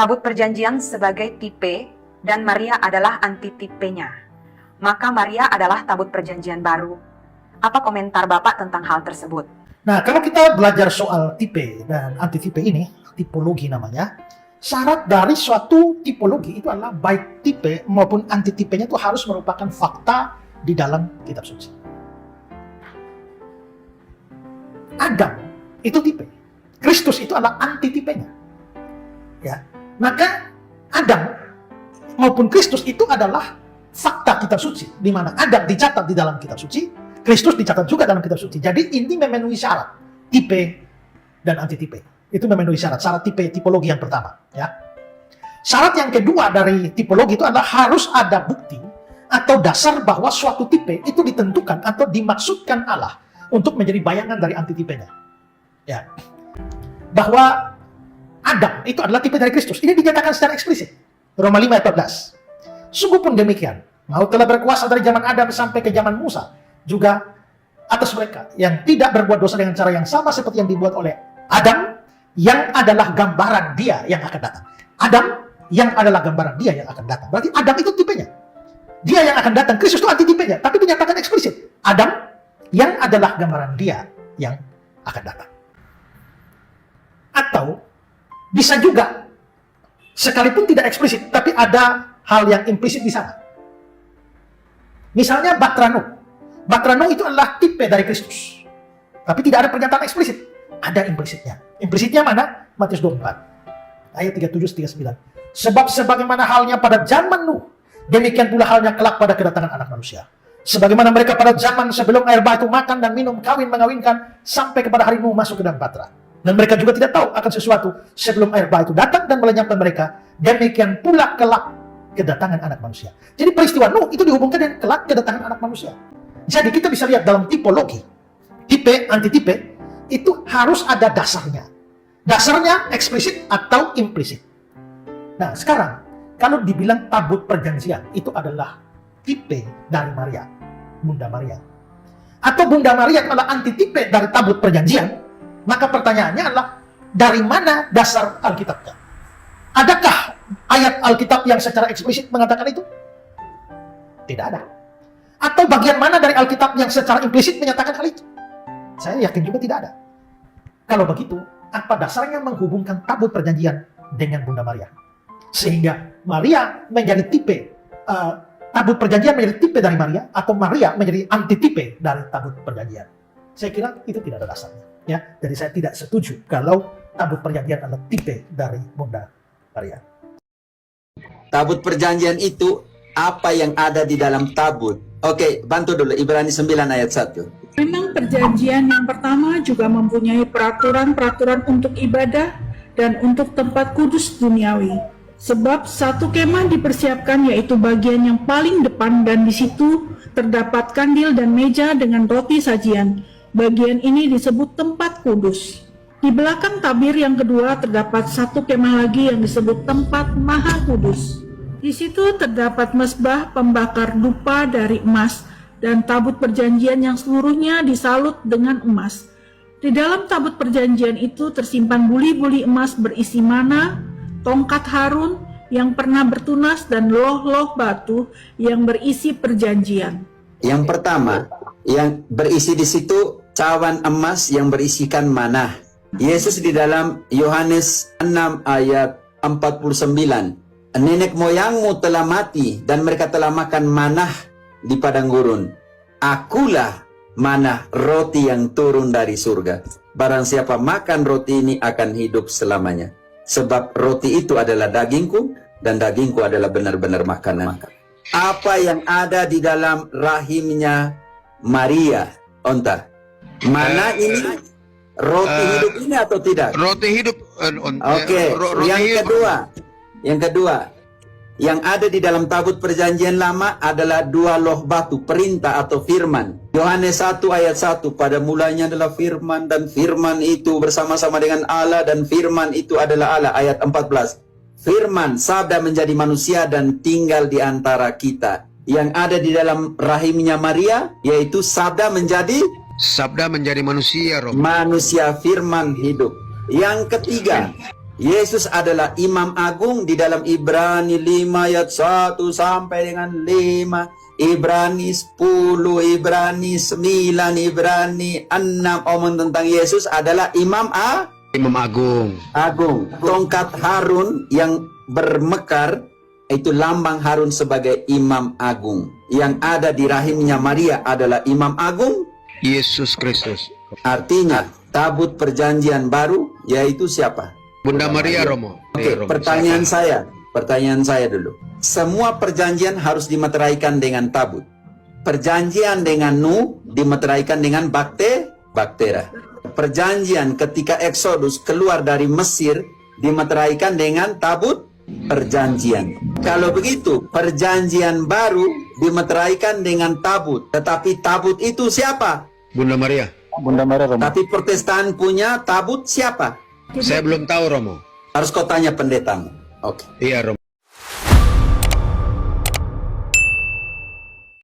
Tabut perjanjian sebagai tipe dan Maria adalah antitipenya. Maka Maria adalah tabut perjanjian baru. Apa komentar Bapak tentang hal tersebut? Nah, kalau kita belajar soal tipe dan antitipe ini, tipologi namanya, syarat dari suatu tipologi itu adalah baik tipe maupun antitipenya itu harus merupakan fakta di dalam kitab suci. Adam itu tipe, Kristus itu adalah antitipenya. Ya, maka Adam maupun Kristus itu adalah fakta kitab suci, di mana Adam dicatat di dalam kitab suci, Kristus dicatat juga dalam kitab suci. Jadi ini memenuhi syarat tipe dan antitipe. Itu memenuhi syarat tipe, tipologi yang pertama. Ya. Syarat yang kedua dari tipologi itu adalah harus ada bukti atau dasar bahwa suatu tipe itu ditentukan atau dimaksudkan Allah untuk menjadi bayangan dari antitipenya. Ya. Bahwa Adam itu adalah tipe dari Kristus. Ini dinyatakan secara eksplisit. Roma 5 ayat 14. Sungguh pun demikian, Maut telah berkuasa dari zaman Adam sampai ke zaman Musa, juga atas mereka yang tidak berbuat dosa dengan cara yang sama seperti yang dibuat oleh Adam, yang adalah gambaran dia yang akan datang. Adam yang adalah gambaran dia yang akan datang. Berarti Adam itu tipenya. Dia yang akan datang. Kristus itu antitipenya. Tapi dinyatakan eksplisit. Adam yang adalah gambaran dia yang akan datang. Atau bisa juga, sekalipun tidak eksplisit, tapi ada hal yang implisit di sana. Misalnya Batrano. Batrano itu adalah tipe dari Kristus. Tapi tidak ada pernyataan eksplisit. Ada implisitnya. Implisitnya mana? Matius 24. Ayat 37-39. Sebab sebagaimana halnya pada zaman Nuh, demikian pula halnya kelak pada kedatangan anak manusia. Sebagaimana mereka pada zaman sebelum air bah itu makan dan minum, kawin mengawinkan, sampai kepada hari Nuh masuk ke dalam batra. Dan mereka juga tidak tahu akan sesuatu sebelum air bah itu datang dan melenyapkan mereka. Demikian pula kelak kedatangan anak manusia. Jadi peristiwa Nuh itu dihubungkan dengan kelak kedatangan anak manusia. Jadi kita bisa lihat dalam tipologi, tipe, antitipe, itu harus ada dasarnya. Dasarnya eksplisit atau implisit. Nah sekarang, kalau dibilang tabut perjanjian, itu adalah tipe dari Maria, Bunda Maria. Atau Bunda Maria adalah antitipe dari tabut perjanjian, maka pertanyaannya adalah, dari mana dasar Alkitabnya? Adakah ayat Alkitab yang secara eksplisit mengatakan itu? Tidak ada. Atau bagian mana dari Alkitab yang secara implisit menyatakan hal itu? Saya yakin juga tidak ada. Kalau begitu, apa dasarnya menghubungkan tabut perjanjian dengan Bunda Maria? Sehingga Maria menjadi tipe, tabut perjanjian menjadi tipe dari Maria, atau Maria menjadi antitipe dari tabut perjanjian. Saya kira itu tidak ada dasarnya. Ya, jadi saya tidak setuju kalau tabut perjanjian adalah tipe dari Bunda Maria. Tabut perjanjian itu apa yang ada di dalam tabut? Oke, bantu dulu Ibrani 9 ayat 1. Memang perjanjian yang pertama juga mempunyai peraturan-peraturan untuk ibadah dan untuk tempat kudus duniawi. Sebab satu kemah dipersiapkan, yaitu bagian yang paling depan, dan di situ terdapat kandil dan meja dengan roti sajian. Bagian ini disebut tempat kudus. Di belakang tabir yang kedua terdapat satu kemah lagi yang disebut tempat maha kudus. Di situ terdapat mezbah pembakar dupa dari emas dan tabut perjanjian yang seluruhnya disalut dengan emas. Di dalam tabut perjanjian itu tersimpan buli-buli emas berisi mana, tongkat Harun yang pernah bertunas, dan loh-loh batu yang berisi perjanjian. Yang pertama, yang berisi di situ cawan emas yang berisikan manah. Yesus di dalam Yohanes 6 ayat 49. Nenek moyangmu telah mati dan mereka telah makan manah di padang gurun. Akulah manah, roti yang turun dari surga. Barang siapa makan roti ini akan hidup selamanya. Sebab roti itu adalah dagingku dan dagingku adalah benar-benar makanan. Apa yang ada di dalam rahimnya Maria, Onta? Mana ini roti hidup ini atau tidak? Roti hidup. Oke, yang kedua, yang ada di dalam tabut perjanjian lama adalah dua loh batu, perintah atau firman. Yohanes 1 ayat 1, pada mulanya adalah firman, dan firman itu bersama-sama dengan Allah, dan firman itu adalah Allah. Ayat 14, firman, sabda menjadi manusia dan tinggal di antara kita. Yang ada di dalam rahimnya Maria, yaitu sabda menjadi manusia, manusia, firman hidup. Yang ketiga, Yesus adalah imam agung di dalam Ibrani 5 ayat 1 sampai dengan 5, Ibrani 10, Ibrani 9, Ibrani 6 omong tentang Yesus adalah imam Imam Agung. agung. Tongkat Harun yang bermekar itu lambang Harun sebagai imam agung. Yang ada di rahimnya Maria adalah imam agung. Yesus Kristus. Artinya tabut perjanjian baru yaitu siapa? Bunda Maria Romo. Oke, pertanyaan saya dulu. Semua perjanjian harus dimeteraikan dengan tabut. Perjanjian dengan Nuh dimeteraikan dengan baktera. Perjanjian ketika Exodus keluar dari Mesir dimeteraikan dengan tabut perjanjian. Kalau begitu, perjanjian baru dimeteraikan dengan tabut. Tetapi tabut itu siapa? Bunda Maria. Tapi Protestan punya tabut siapa? Saya belum tahu Romo. Harus kau tanya pendetamu. Oke. Iya Romo.